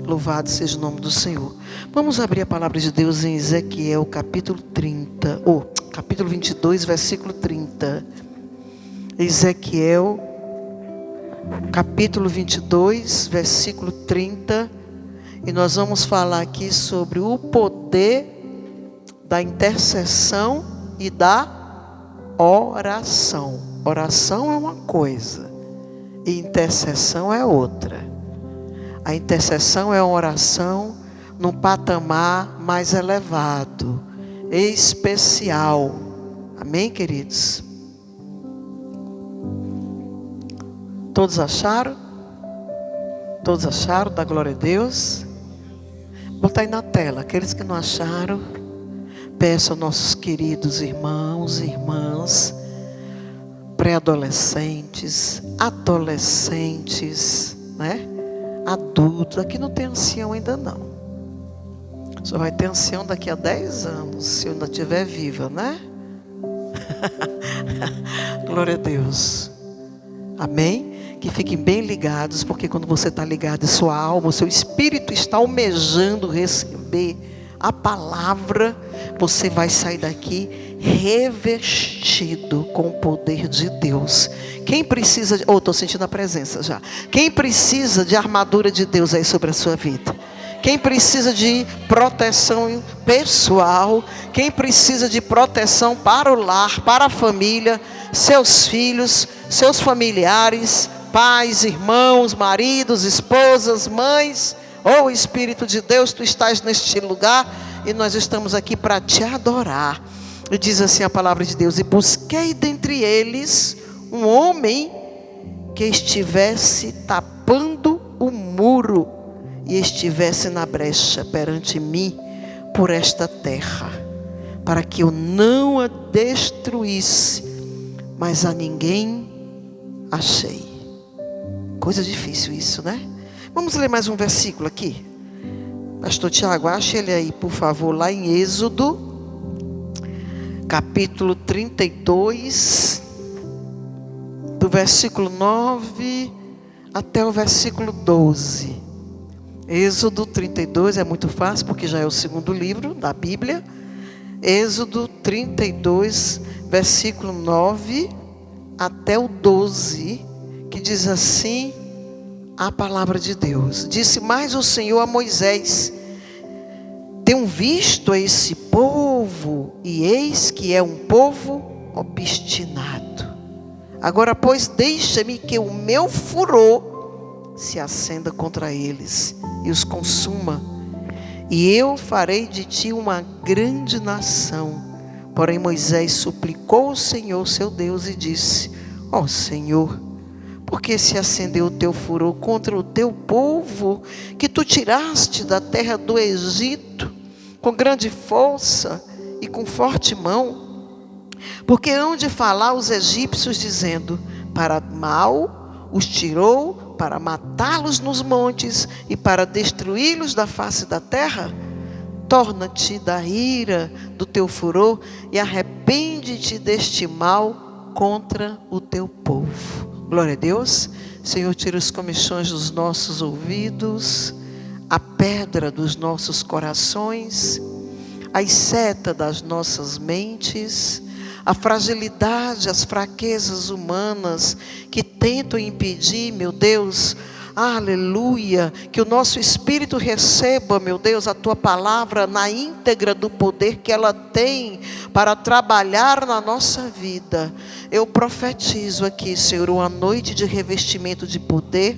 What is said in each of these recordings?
Louvado seja o nome do Senhor. Vamos abrir a palavra de Deus em Ezequiel capítulo 30, capítulo 22, versículo 30. Ezequiel capítulo 22, versículo 30. E nós vamos falar aqui sobre o poder da intercessão e da oração. Oração é uma coisa e intercessão é outra. A intercessão é uma oração num patamar mais elevado, especial. Amém, queridos? Todos acharam? Todos acharam? Dá glória a Deus. Bota aí na tela. Aqueles que não acharam, peço aos nossos queridos irmãos e irmãs, pré-adolescentes, adolescentes, né? Adultos. Aqui não tem ancião ainda não. Só vai ter ancião daqui a 10 anos, se eu ainda estiver viva, né? Glória a Deus. Amém? Que fiquem bem ligados, porque quando você está ligado, sua alma, o seu espírito está almejando receber a palavra, você vai sair daqui revestido com o poder de Deus. Quem precisa de... estou sentindo a presença já. Quem precisa de armadura de Deus aí sobre a sua vida? Quem precisa de proteção pessoal? Quem precisa de proteção para o lar, para a família, seus filhos, seus familiares, pais, irmãos, maridos, esposas, mães? Oh, Espírito de Deus, tu estás neste lugar e nós estamos aqui para te adorar. E diz assim a palavra de Deus: e busquei dentre eles um homem que estivesse tapando o muro e estivesse na brecha perante mim por esta terra, para que eu não a destruísse, mas a ninguém achei. Coisa difícil isso, né? Vamos ler mais um versículo aqui. Pastor Tiago, ache ele aí, por favor, lá em Êxodo, capítulo 32, do versículo 9 até o versículo 12. Êxodo 32 é muito fácil, porque já é o segundo livro da Bíblia. Êxodo 32, versículo 9 até o 12, que diz assim a palavra de Deus. Disse mais o Senhor a Moisés: tenho visto a esse povo, e eis que é um povo obstinado. Agora, pois, deixa-me que o meu furor se acenda contra eles e os consuma, e eu farei de ti uma grande nação. Porém Moisés suplicou o Senhor seu Deus e disse: ó Senhor, porque se acendeu o teu furor contra o teu povo, que tu tiraste da terra do Egito, com grande força e com forte mão? Porque hão de falar os egípcios, dizendo: para mal os tirou, para matá-los nos montes e para destruí-los da face da terra? Torna-te da ira do teu furor e arrepende-te deste mal contra o teu povo. Glória a Deus. Senhor, tira os comichões dos nossos ouvidos, a pedra dos nossos corações, as setas das nossas mentes, a fragilidade, as fraquezas humanas que tentam impedir, meu Deus, aleluia, que o nosso espírito receba, meu Deus, a tua palavra na íntegra do poder que ela tem para trabalhar na nossa vida. Eu profetizo aqui, Senhor, uma noite de revestimento de poder,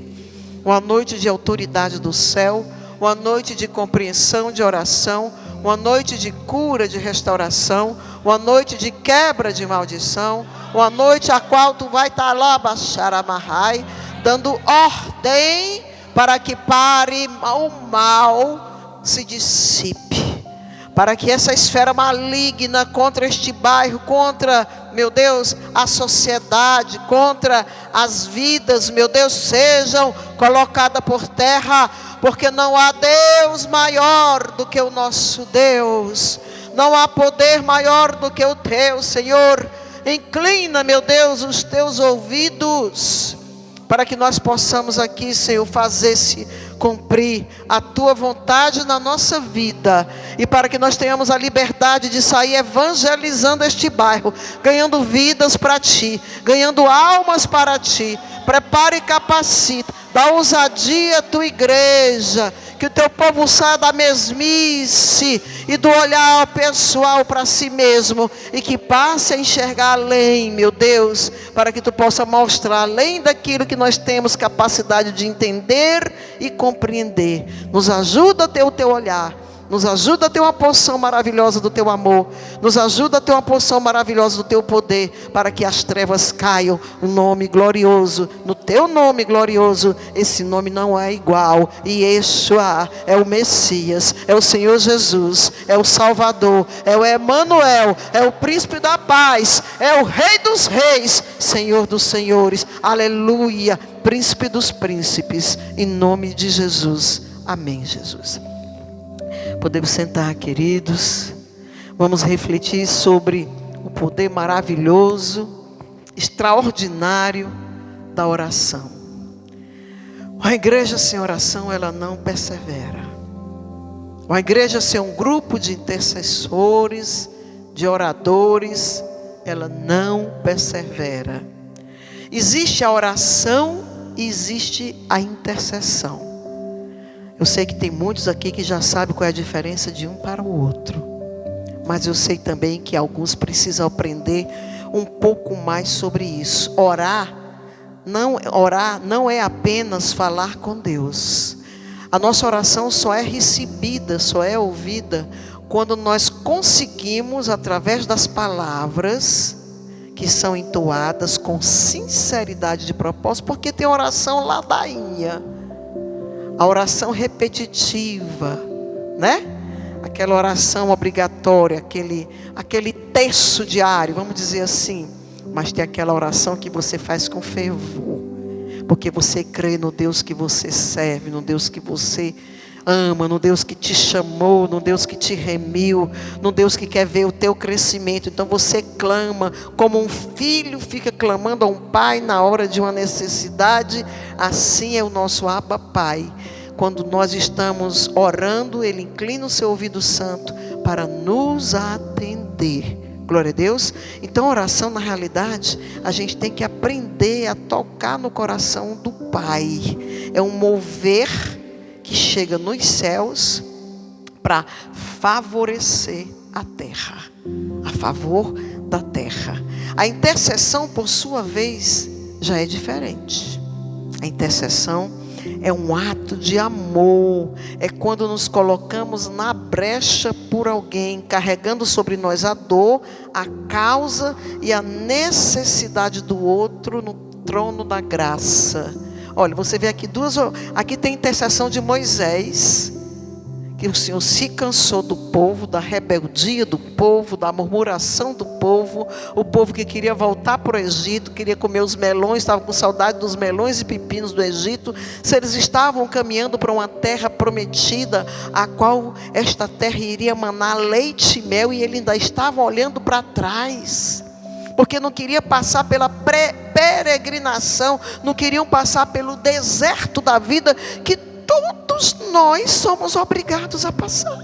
uma noite de autoridade do céu, uma noite de compreensão, de oração, uma noite de cura, de restauração, uma noite de quebra de maldição, uma noite a qual tu vai estar lá, Baixaramarrai, dando ordem para que pare o mal, se dissipe, para que essa esfera maligna contra este bairro, contra, meu Deus, a sociedade, contra as vidas, meu Deus, sejam colocadas por terra, porque não há Deus maior do que o nosso Deus, não há poder maior do que o teu, Senhor. Inclina, meu Deus, os teus ouvidos, para que nós possamos aqui, Senhor, fazer esse cumprir a tua vontade na nossa vida, e para que nós tenhamos a liberdade de sair evangelizando este bairro, ganhando vidas para ti, ganhando almas para ti. Prepara e capacita, dá ousadia à tua igreja, que o teu povo saia da mesmice e do olhar pessoal para si mesmo, e que passe a enxergar além, meu Deus, para que tu possa mostrar além daquilo que nós temos capacidade de entender e compreender. Nos ajuda a ter o teu olhar, nos ajuda a ter uma porção maravilhosa do teu amor, nos ajuda a ter uma porção maravilhosa do teu poder, para que as trevas caiam no nome glorioso, no teu nome glorioso. Esse nome não é igual, e Yeshua é o Messias, é o Senhor Jesus, é o Salvador, é o Emanuel, é o Príncipe da Paz, é o Rei dos Reis, Senhor dos Senhores, aleluia, Príncipe dos Príncipes, em nome de Jesus, amém. Jesus, podemos sentar, queridos. Vamos refletir sobre o poder maravilhoso, extraordinário da oração. A igreja sem oração, ela não persevera. A igreja sem um grupo de intercessores, de oradores, ela não persevera. Existe a oração e existe a intercessão. Eu sei que tem muitos aqui que já sabem qual é a diferença de um para o outro. Mas eu sei também que alguns precisam aprender um pouco mais sobre isso. Orar não é apenas falar com Deus. A nossa oração só é recebida, só é ouvida, quando nós conseguimos, através das palavras que são entoadas com sinceridade de propósito, porque tem oração ladainha. A oração repetitiva, né? Aquela oração obrigatória, aquele terço diário, vamos dizer assim. Mas tem aquela oração que você faz com fervor, porque você crê no Deus que você serve, no Deus que você ama, no Deus que te chamou, no Deus que te remiu, no Deus que quer ver o teu crescimento. Então você clama, como um filho fica clamando a um pai na hora de uma necessidade. Assim é o nosso Abba Pai. Quando nós estamos orando, Ele inclina o seu ouvido santo para nos atender. Glória a Deus. Então, oração, na realidade, a gente tem que aprender a tocar no coração do Pai. É um mover que chega nos céus para favorecer a terra, a favor da terra. A intercessão, por sua vez, já é diferente. A intercessão é um ato de amor, é quando nos colocamos na brecha por alguém, carregando sobre nós a dor, a causa e a necessidade do outro no trono da graça. Olha, você vê aqui aqui tem intercessão de Moisés, que o Senhor se cansou do povo, da rebeldia do povo, da murmuração do povo, o povo que queria voltar para o Egito, queria comer os melões, estava com saudade dos melões e pepinos do Egito. Se eles estavam caminhando para uma terra prometida, a qual esta terra iria manar leite e mel, e ele ainda estava olhando para trás, porque não queria passar pela peregrinação, não queriam passar pelo deserto da vida, que todos nós somos obrigados a passar.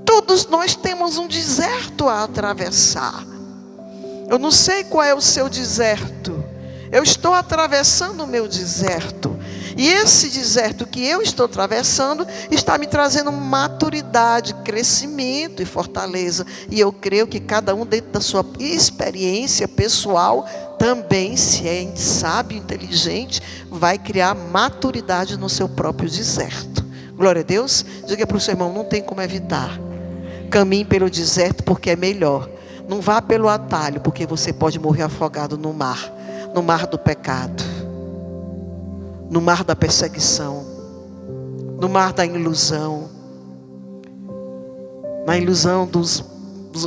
Todos nós temos um deserto a atravessar. Eu não sei qual é o seu deserto. Eu estou atravessando o meu deserto. E esse deserto que eu estou atravessando está me trazendo maturidade, crescimento e fortaleza. E eu creio que cada um, dentro da sua experiência pessoal, também, se é sábio, inteligente, vai criar maturidade no seu próprio deserto. Glória a Deus. Diga para o seu irmão: não tem como evitar. Caminhe pelo deserto, porque é melhor. Não vá pelo atalho, porque você pode morrer afogado no mar do pecado, no mar da perseguição, no mar da ilusão, na ilusão dos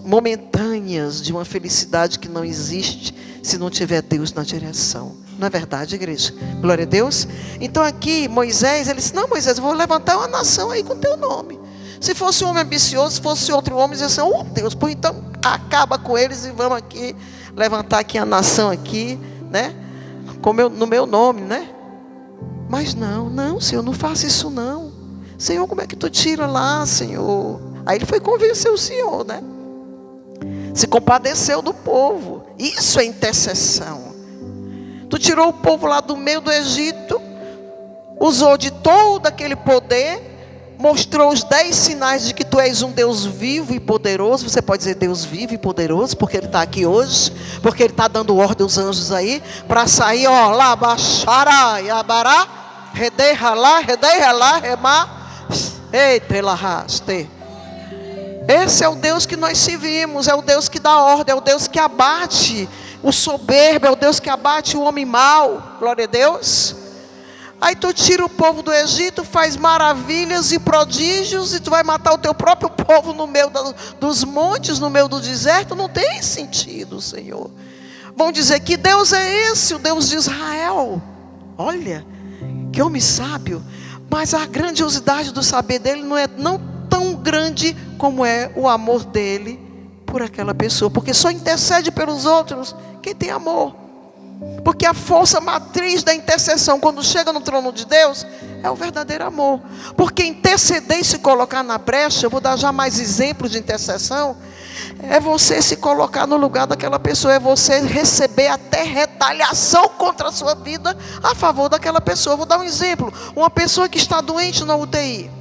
momentâneas de uma felicidade que não existe se não tiver Deus na direção. Não é verdade, igreja? Glória a Deus. Então aqui Moisés, ele disse: não, Moisés, eu vou levantar uma nação aí com teu nome. Se fosse um homem ambicioso, se fosse outro homem, dizia assim: oh Deus, pois então acaba com eles e vamos aqui levantar aqui a nação aqui, né? No meu nome, né? Mas não, Senhor, não faça isso não. Senhor, como é que tu tira lá, Senhor? Aí ele foi convencer o Senhor, né? Se compadeceu do povo. Isso é intercessão. Tu tirou o povo lá do meio do Egito, usou de todo aquele poder, mostrou os 10 sinais de que tu és um Deus vivo e poderoso. Você pode dizer Deus vivo e poderoso, porque Ele está aqui hoje, porque Ele está dando ordem aos anjos aí, para sair, ó, lá, baixará, yabará, redei ralá, remá, eita, elaraste. Esse é o Deus que nós servimos, é o Deus que dá ordem, é o Deus que abate o soberbo, é o Deus que abate o homem mau. Glória a Deus. Aí tu tira o povo do Egito, faz maravilhas e prodígios, e tu vai matar o teu próprio povo no meio dos montes, no meio do deserto. Não tem sentido, Senhor. Vão dizer, que Deus é esse? O Deus de Israel. Olha, que homem sábio. Mas a grandiosidade do saber dele não é tão grande como é o amor dele por aquela pessoa. Porque só intercede pelos outros quem tem amor. Porque a força matriz da intercessão, quando chega no trono de Deus, é o verdadeiro amor. Porque interceder e se colocar na brecha, eu vou dar já mais exemplos de intercessão, é você se colocar no lugar daquela pessoa, é você receber até retaliação contra a sua vida a favor daquela pessoa. Eu vou dar um exemplo. Uma pessoa que está doente na UTI,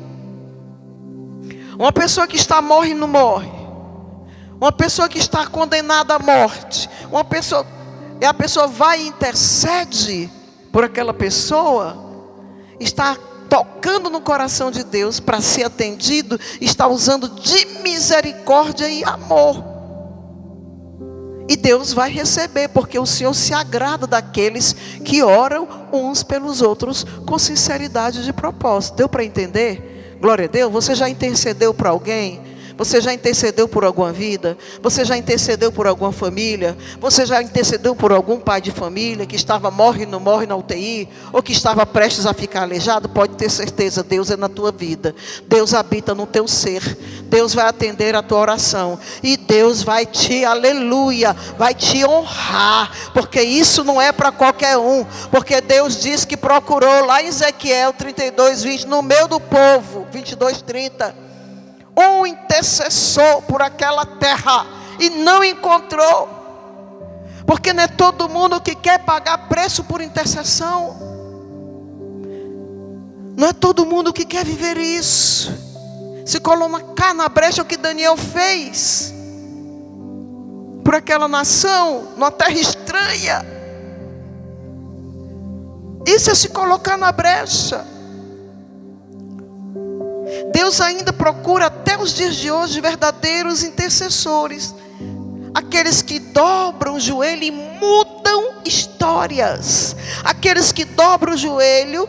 uma pessoa que está morre e não morre, uma pessoa que está condenada à morte, uma pessoa... E a pessoa vai e intercede por aquela pessoa, está tocando no coração de Deus para ser atendido, está usando de misericórdia e amor. E Deus vai receber, porque o Senhor se agrada daqueles que oram uns pelos outros com sinceridade de propósito. Deu para entender? Glória a Deus. Você já intercedeu por alguém? Você já intercedeu por alguma vida? Você já intercedeu por alguma família? Você já intercedeu por algum pai de família que estava morre ou não morre na UTI? Ou que estava prestes a ficar aleijado? Pode ter certeza, Deus é na tua vida. Deus habita no teu ser. Deus vai atender a tua oração. E Deus vai te, aleluia, vai te honrar. Porque isso não é para qualquer um. Porque Deus diz que procurou lá em Ezequiel 32:20, no meio do povo, 22:30. Um intercessor por aquela terra e não encontrou, porque não é todo mundo que quer pagar preço por intercessão, não é todo mundo que quer viver isso, se colocar na brecha. O que Daniel fez por aquela nação, numa terra estranha, isso é se colocar na brecha. Deus ainda procura até os dias de hoje verdadeiros intercessores, aqueles que dobram o joelho e mudam histórias, aqueles que dobram o joelho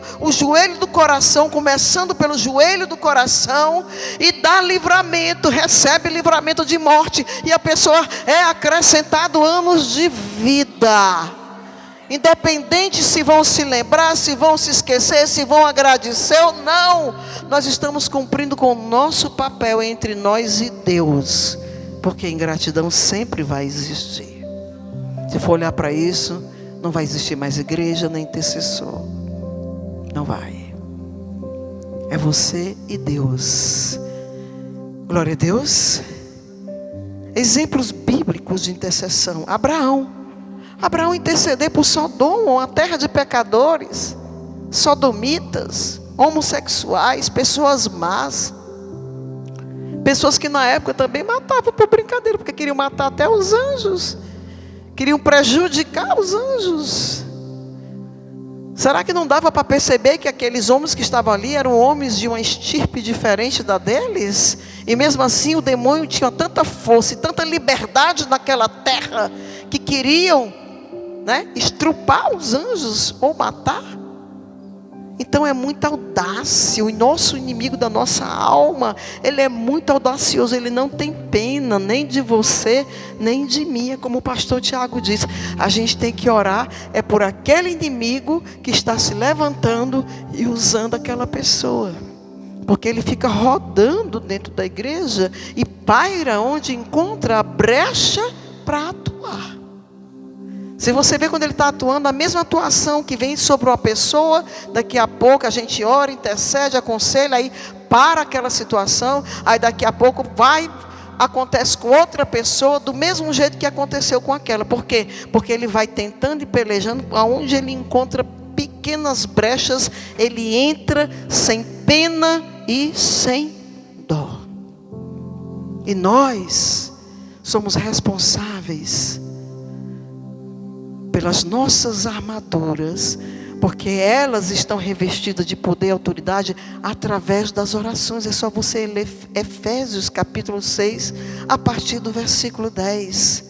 do coração, começando pelo joelho do coração, e dá livramento, recebe livramento de morte, e a pessoa é acrescentado anos de vida. Independente se vão se lembrar, se vão se esquecer, se vão agradecer ou não, nós estamos cumprindo com o nosso papel entre nós e Deus, porque a ingratidão sempre vai existir. Se for olhar para isso, não vai existir mais igreja nem intercessor, não vai. É você e Deus. Glória a Deus. Exemplos bíblicos de intercessão. Abraão interceder por Sodoma, uma terra de pecadores, sodomitas, homossexuais, pessoas más, pessoas que na época também matavam por brincadeira, porque queriam matar até os anjos, queriam prejudicar os anjos. Será que não dava para perceber que aqueles homens que estavam ali eram homens de uma estirpe diferente da deles? E mesmo assim o demônio tinha tanta força e tanta liberdade naquela terra, que queriam, estrupar os anjos ou matar. Então é muita audácia. O nosso inimigo da nossa alma, ele é muito audacioso. Ele não tem pena nem de você, nem de mim. É como o pastor Tiago disse, a gente tem que orar é por aquele inimigo que está se levantando e usando aquela pessoa, porque ele fica rodando dentro da igreja e paira onde encontra a brecha para atuar. Se você vê quando ele está atuando, a mesma atuação que vem sobre uma pessoa, daqui a pouco a gente ora, intercede, aconselha, aí para aquela situação, aí daqui a pouco acontece com outra pessoa, do mesmo jeito que aconteceu com aquela. Por quê? Porque ele vai tentando e pelejando, aonde ele encontra pequenas brechas, ele entra sem pena e sem dó. E nós somos responsáveis pelas nossas armaduras, porque elas estão revestidas de poder e autoridade através das orações. É só você ler Efésios capítulo 6, a partir do versículo 10.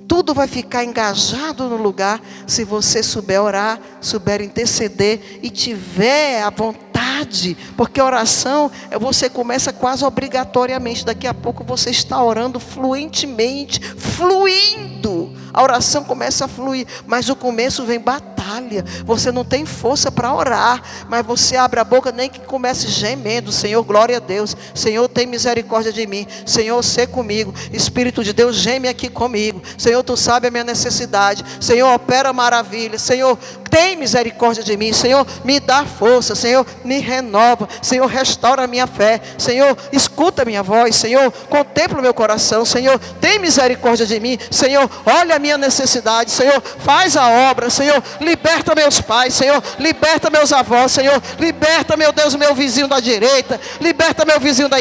Tudo vai ficar engajado no lugar se você souber orar, souber interceder e tiver a vontade, porque a oração, você começa quase obrigatoriamente, daqui a pouco você está orando fluentemente, fluindo, a oração começa a fluir, mas o começo vem batalha, você não tem força para orar, mas você abre a boca, nem que comece gemendo, Senhor, glória a Deus, Senhor, tem misericórdia de mim, Senhor, sê comigo, Espírito de Deus, geme aqui comigo, Senhor, Tu sabe a minha necessidade, Senhor, opera maravilha, Senhor, tem misericórdia de mim, Senhor, me dá força, Senhor, me renova, Senhor, restaura a minha fé, Senhor, escuta a minha voz, Senhor, contempla o meu coração, Senhor, tem misericórdia de mim, Senhor, olha a minha necessidade, Senhor, faz a obra, Senhor, liberta meus pais, Senhor, liberta meus avós, Senhor, liberta, meu Deus, meu vizinho da direita, liberta meu vizinho da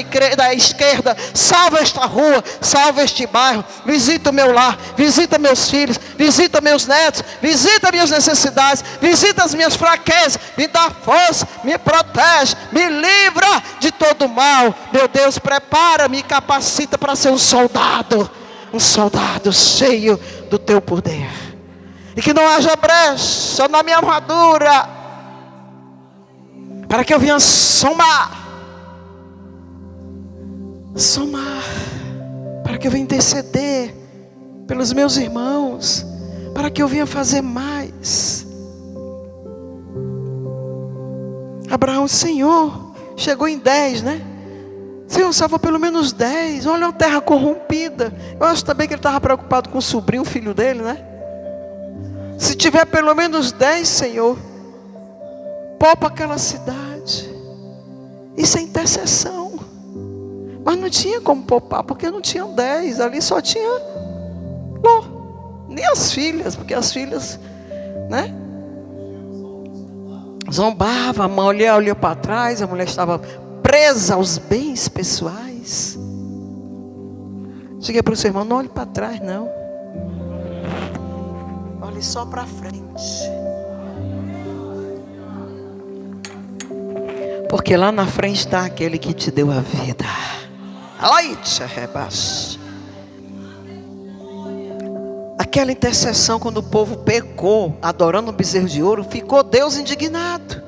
esquerda, salva esta rua, salva este bairro, visita o meu lar, visita meus filhos, visita meus netos, visita minhas necessidades, visita as minhas fraquezas, me dá força, me protege, me livra de todo mal, meu Deus, prepara, me capacita para ser um soldado cheio do Teu poder, e que não haja brecha na minha armadura, para que eu venha somar, para que eu venha interceder pelos meus irmãos, para que eu venha fazer mais. Abraão, Senhor, chegou em 10, né? Senhor, salva pelo menos 10. Olha a terra corrompida. Eu acho também que ele estava preocupado com o sobrinho, o filho dele, né? Se tiver pelo menos 10, Senhor, poupa aquela cidade. Isso é intercessão. Mas não tinha como poupar, porque não tinham 10. Ali só tinha Ló. Nem as filhas, porque as filhas, né? Zombava, a mulher olhou para trás, a mulher estava presa aos bens pessoais. Cheguei para o seu irmão, não olhe para trás não, olhe só para frente, porque lá na frente está aquele que te deu a vida. Aquela intercessão, quando o povo pecou, adorando o bezerro de ouro, ficou Deus indignado,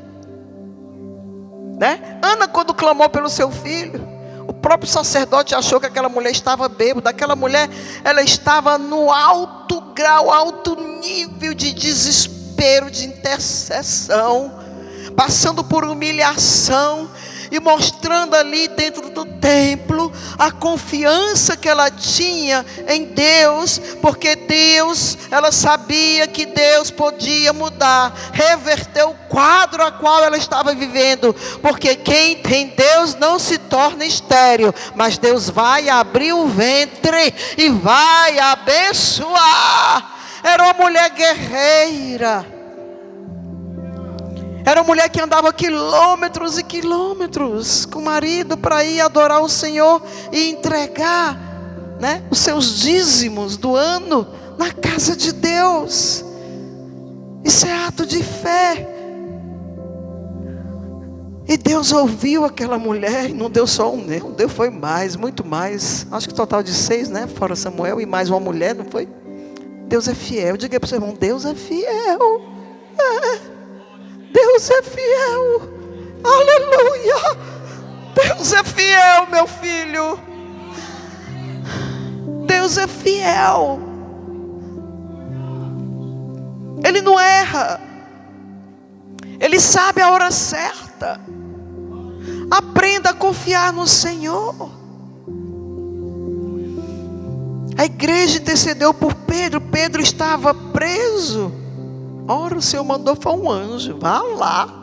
né? Ana, quando clamou pelo seu filho, o próprio sacerdote achou que aquela mulher estava bêbada. Aquela mulher, ela estava no alto grau, alto nível de desespero, de intercessão, passando por humilhação, e mostrando ali dentro do templo a confiança que ela tinha em Deus, porque Deus, ela sabia que Deus podia mudar, reverter o quadro a qual ela estava vivendo, porque quem tem Deus não se torna estéril, mas Deus vai abrir o ventre e vai abençoar. Era uma mulher guerreira, era uma mulher que andava quilômetros e quilômetros com o marido para ir adorar o Senhor e entregar, né, os seus dízimos do ano na casa de Deus. Isso é ato de fé. E Deus ouviu aquela mulher, e não deu só um, não deu, foi mais, muito mais. Acho que total de 6, né? Fora Samuel e mais uma mulher, não foi? Deus é fiel. Diga para o seu irmão, Deus é fiel. Deus é fiel. Aleluia. Deus é fiel, meu filho. Deus é fiel. Ele não erra. Ele sabe a hora certa. Aprenda a confiar no Senhor. A igreja intercedeu por Pedro. Pedro estava preso. Ora, o Senhor mandou foi um anjo. Vá lá,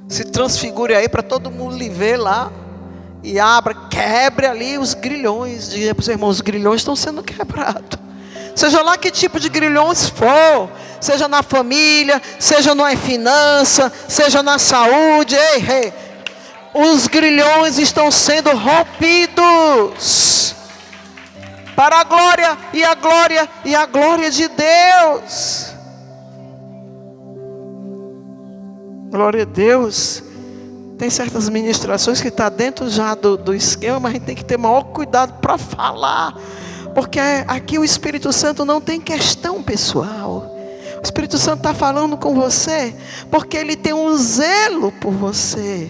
se transfigure aí para todo mundo lhe ver lá. E quebre ali os grilhões. Diga para os irmãos, os grilhões estão sendo quebrados. Seja lá que tipo de grilhões for, seja na família, seja na finança, seja na saúde, os grilhões estão sendo rompidos para a glória e a glória e a glória de Deus. Glória a Deus. Tem certas ministrações que está dentro já do esquema, mas a gente tem que ter maior cuidado para falar. Porque aqui o Espírito Santo não tem questão pessoal. O Espírito Santo está falando com você, porque Ele tem um zelo por você.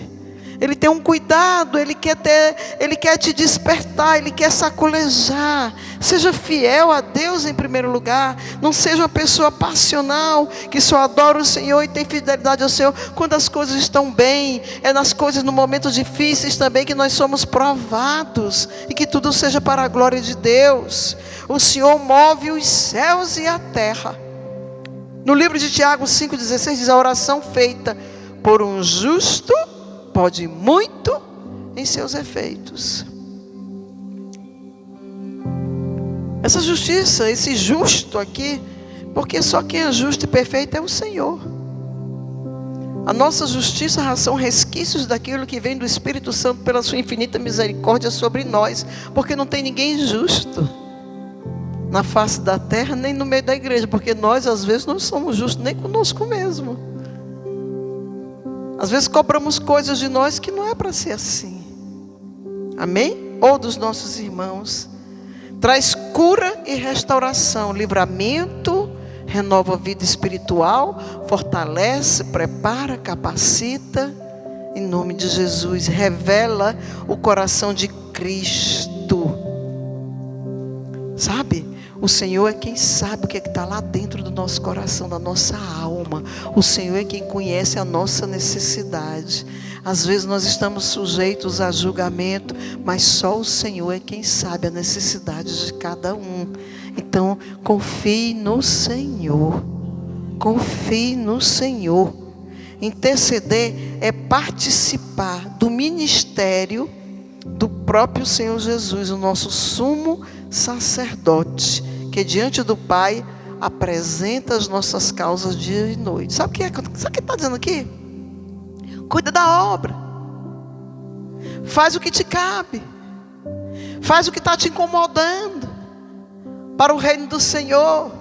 Ele tem um cuidado, Ele quer te despertar, Ele quer sacolejar. Seja fiel a Deus em primeiro lugar. Não seja uma pessoa passional, que só adora o Senhor e tem fidelidade ao Senhor quando as coisas estão bem. É nas coisas, no momentos difíceis também, que nós somos provados. E que tudo seja para a glória de Deus. O Senhor move os céus e a terra. No livro de Tiago 5,16 diz: a oração feita por um justo pode muito em seus efeitos. Essa justiça, esse justo aqui, porque só quem é justo e perfeito é o Senhor. A nossa justiça são resquícios daquilo que vem do Espírito Santo pela sua infinita misericórdia sobre nós, porque não tem ninguém justo na face da terra, nem no meio da igreja, porque nós às vezes não somos justos nem conosco mesmo. Às vezes cobramos coisas de nós que não é para ser assim. Amém? Ou dos nossos irmãos. Traz cura e restauração, livramento, renova a vida espiritual, fortalece, prepara, capacita. Em nome de Jesus, revela o coração de Cristo. Sabe? O Senhor é quem sabe o que está lá dentro do nosso coração, da nossa alma. O Senhor é quem conhece a nossa necessidade. Às vezes nós estamos sujeitos a julgamento, mas só o Senhor é quem sabe a necessidade de cada um. Então, confie no Senhor. Confie no Senhor. Interceder é participar do ministério do próprio Senhor Jesus, o nosso sumo sacerdote, que diante do Pai apresenta as nossas causas dia e noite. Sabe o que está dizendo aqui? Cuida da obra. Faz o que te cabe. Faz o que está te incomodando. Para o reino do Senhor.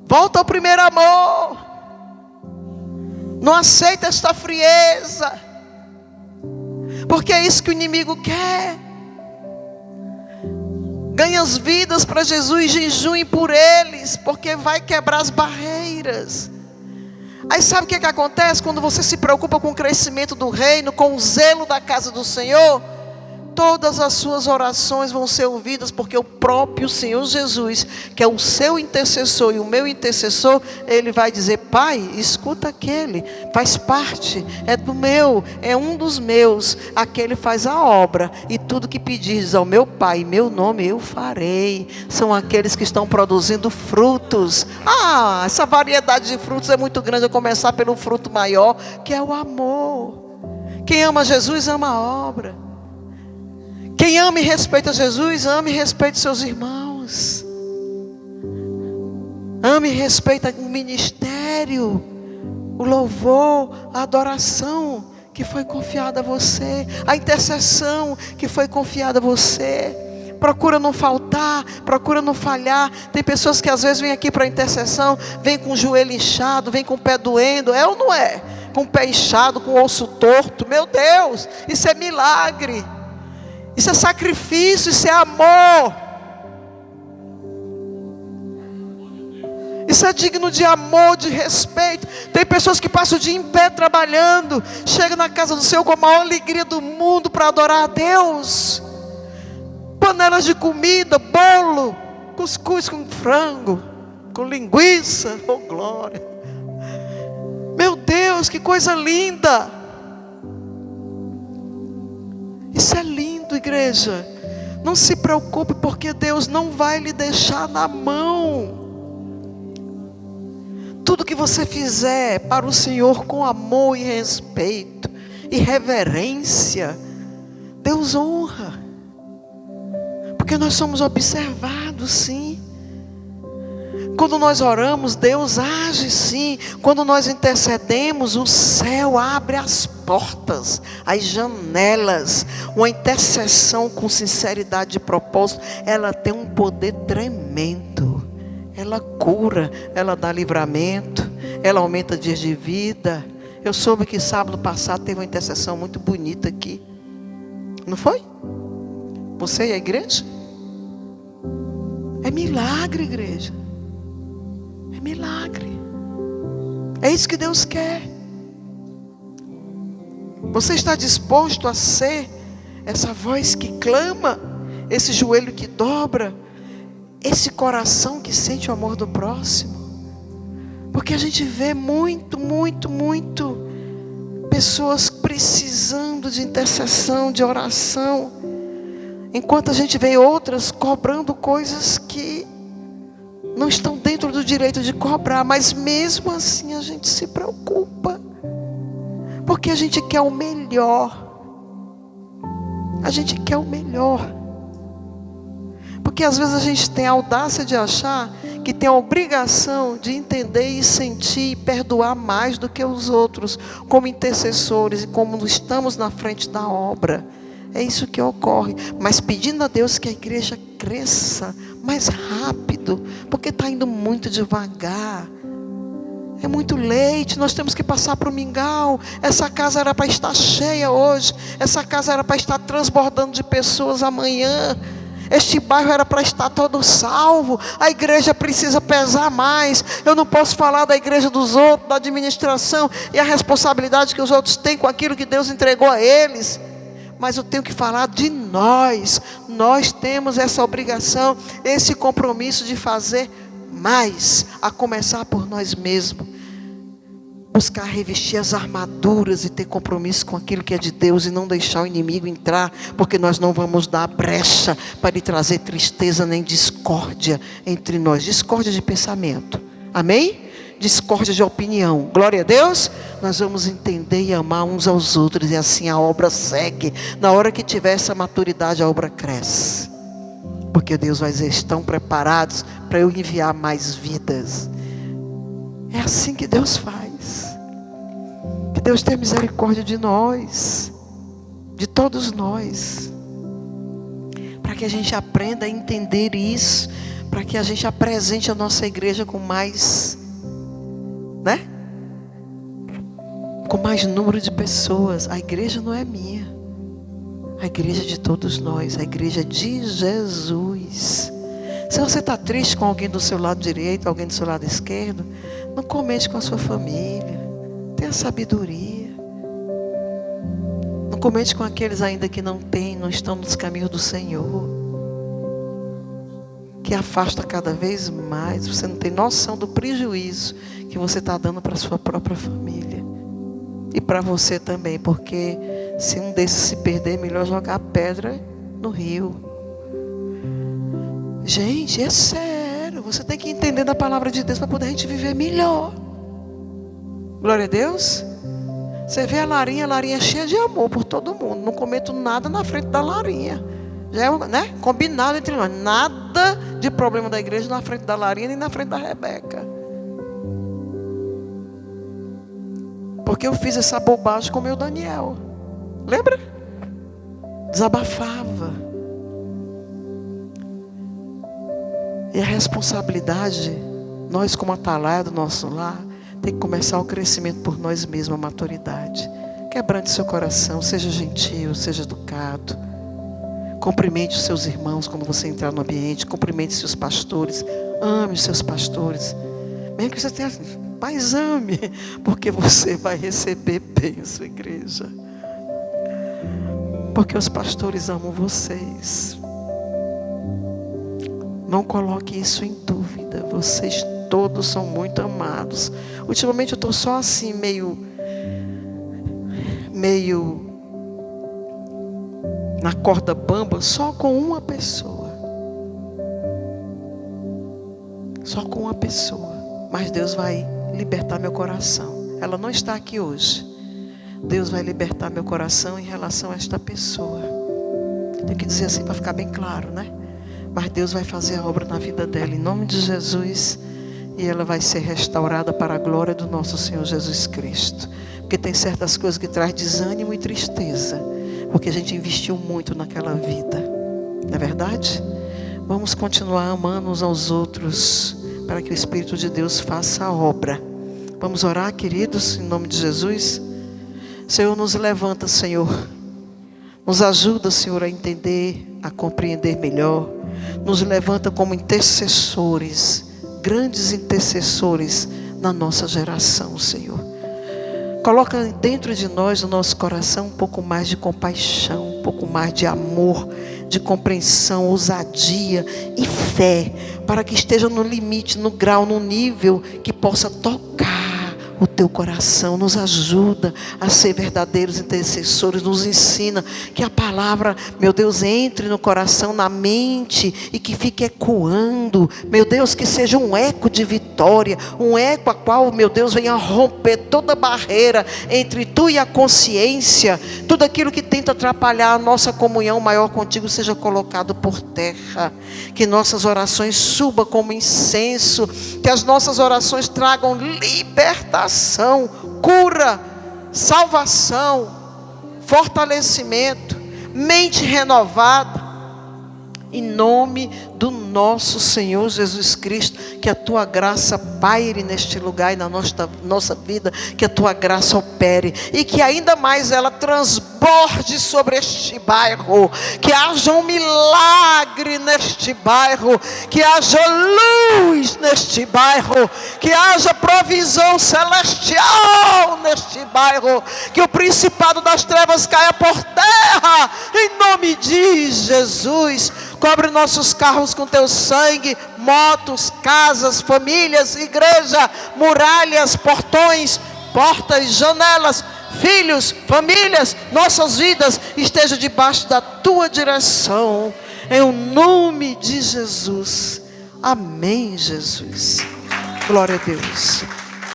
Volta ao primeiro amor. Não aceita esta frieza. Porque é isso que o inimigo quer. Ganhe as vidas para Jesus, jejuem por eles, porque vai quebrar as barreiras. Aí sabe o que acontece? Quando você se preocupa com o crescimento do reino, com o zelo da casa do Senhor, todas as suas orações vão ser ouvidas, porque o próprio Senhor Jesus, que é o seu intercessor e o meu intercessor, Ele vai dizer: Pai, escuta aquele, faz parte, é do meu, é um dos meus, aquele faz a obra, e tudo que pedires ao meu Pai, em meu nome eu farei. São aqueles que estão produzindo frutos. Essa variedade de frutos é muito grande, a começar pelo fruto maior, que é o amor. Quem ama Jesus ama a obra. Quem ama e respeita Jesus, ama e respeita seus irmãos. Ama e respeita o ministério, o louvor, a adoração que foi confiada a você, a intercessão que foi confiada a você. Procura não faltar, procura não falhar. Tem pessoas que às vezes vêm aqui para a intercessão, vêm com o joelho inchado, vêm com o pé doendo, é ou não é? Com o pé inchado, com o osso torto. Meu Deus, isso é milagre. Isso é sacrifício, isso é amor. Isso é digno de amor, de respeito. Tem pessoas que passam o dia em pé trabalhando, chegam na casa do Senhor com a maior alegria do mundo para adorar a Deus. Panelas de comida, bolo, cuscuz com frango, com linguiça, oh glória. Meu Deus, que coisa linda. Isso é lindo, igreja. Não se preocupe, porque Deus não vai lhe deixar na mão. Tudo que você fizer para o Senhor com amor e respeito e reverência, Deus honra. Porque nós somos observados, sim. Quando nós oramos, Deus age, sim. Quando nós intercedemos, o céu abre as portas, as janelas. Uma intercessão com sinceridade de propósito, ela tem um poder tremendo. Ela cura, ela dá livramento, ela aumenta dias de vida. Eu soube que sábado passado teve uma intercessão muito bonita aqui. Não foi? Você e a igreja? É milagre, igreja. É milagre. É isso que Deus quer. Você está disposto a ser essa voz que clama, esse joelho que dobra, esse coração que sente o amor do próximo? Porque a gente vê muito pessoas precisando de intercessão, de oração, enquanto a gente vê outras cobrando coisas que não estão dentro do direito de cobrar. Mas mesmo assim a gente se preocupa, porque a gente quer o melhor. A gente quer o melhor. Porque às vezes a gente tem a audácia de achar que tem a obrigação de entender e sentir e perdoar mais do que os outros, como intercessores e como estamos na frente da obra. É isso que ocorre. Mas pedindo a Deus que a igreja cresça mais rápido, porque está indo muito devagar. É muito leite, nós temos que passar para o mingau. Essa casa era para estar cheia hoje. Essa casa era para estar transbordando de pessoas amanhã. Este bairro era para estar todo salvo. A igreja precisa pesar mais. Eu não posso falar da igreja dos outros, da administração e a responsabilidade que os outros têm com aquilo que Deus entregou a eles. Mas eu tenho que falar de nós. Nós temos essa obrigação, esse compromisso de fazer mais, a começar por nós mesmos. Buscar revestir as armaduras e ter compromisso com aquilo que é de Deus e não deixar o inimigo entrar, porque nós não vamos dar brecha para lhe trazer tristeza nem discórdia entre nós. Discórdia de pensamento, amém? Discórdia de opinião, glória a Deus. Nós vamos entender e amar uns aos outros, e assim a obra segue. Na hora que tiver essa maturidade, a obra cresce, porque Deus vai dizer: estão preparados para eu enviar mais vidas. É assim que Deus faz. Que Deus tenha misericórdia de nós, de todos nós, para que a gente aprenda a entender isso, para que a gente apresente a nossa igreja com mais, com mais número de pessoas. A igreja não é minha, a igreja é de todos nós, a igreja é de Jesus. Se você está triste com alguém do seu lado direito, alguém do seu lado esquerdo, não comente com a sua família. Tenha sabedoria. Não comente com aqueles ainda que não estão nos caminhos do Senhor, que afasta cada vez mais. Você não tem noção do prejuízo que você está dando para a sua própria família. E para você também, porque se um desses se perder, é melhor jogar a pedra no rio. Gente, é sério. Você tem que entender da palavra de Deus para poder a gente viver melhor. Glória a Deus. Você vê a Larinha é cheia de amor por todo mundo. Não comento nada na frente da Larinha. Já é, combinado entre nós. Nada de problema da igreja na frente da Larinha nem na frente da Rebeca. Porque eu fiz essa bobagem com o meu Daniel. Lembra? Desabafava. E a responsabilidade, nós como atalaia do nosso lar, tem que começar o crescimento por nós mesmos, a maturidade. Quebrante seu coração, seja gentil, seja educado. Cumprimente os seus irmãos quando você entrar no ambiente. Cumprimente seus pastores. Ame os seus pastores. Mesmo que você tenha, mas ame, porque você vai receber bênção, igreja. Porque os pastores amam vocês. Não coloque isso em dúvida. Vocês todos são muito amados. Ultimamente eu estou só assim, meio na corda bamba só com uma pessoa. Só com uma pessoa. Mas Deus vai libertar meu coração. Ela não está aqui hoje. Deus vai libertar meu coração em relação a esta pessoa. Tem que dizer assim para ficar bem claro, né? Mas Deus vai fazer a obra na vida dela em nome de Jesus. E ela vai ser restaurada para a glória do nosso Senhor Jesus Cristo. Porque tem certas coisas que traz desânimo e tristeza. Porque a gente investiu muito naquela vida. Não é verdade? Vamos continuar amando uns aos outros. Para que o Espírito de Deus faça a obra. Vamos orar, queridos, em nome de Jesus. Senhor, nos levanta, Senhor. Nos ajuda, Senhor, a entender, a compreender melhor. Nos levanta como intercessores, grandes intercessores na nossa geração, Senhor. Coloca dentro de nós, no nosso coração, um pouco mais de compaixão, um pouco mais de amor, de compreensão, ousadia e fé, para que esteja no limite, no grau, no nível que possa tocar o teu coração. Nos ajuda a ser verdadeiros intercessores. Nos ensina que a palavra, meu Deus, entre no coração, na mente, e que fique ecoando, meu Deus, que seja um eco de vitória, um eco a qual, meu Deus, venha romper toda barreira entre tu e a consciência. Tudo aquilo que tenta atrapalhar a nossa comunhão maior contigo seja colocado por terra. Que nossas orações subam como incenso, que as nossas orações tragam libertação, cura, salvação, fortalecimento, mente renovada, em nome do nosso Senhor Jesus Cristo. Que a tua graça paire neste lugar e na nossa vida, que a tua graça opere, e que ainda mais ela transborde sobre este bairro, que haja um milagre neste bairro, que haja luz neste bairro, que haja provisão celestial neste bairro, que o principado das trevas caia por terra, em nome de Jesus. Cobre nossos carros com teu sangue, motos, casas, famílias, igreja, muralhas, portões, portas, janelas, filhos, famílias, nossas vidas estejam debaixo da tua direção, em o nome de Jesus. Amém, Jesus. Glória a Deus.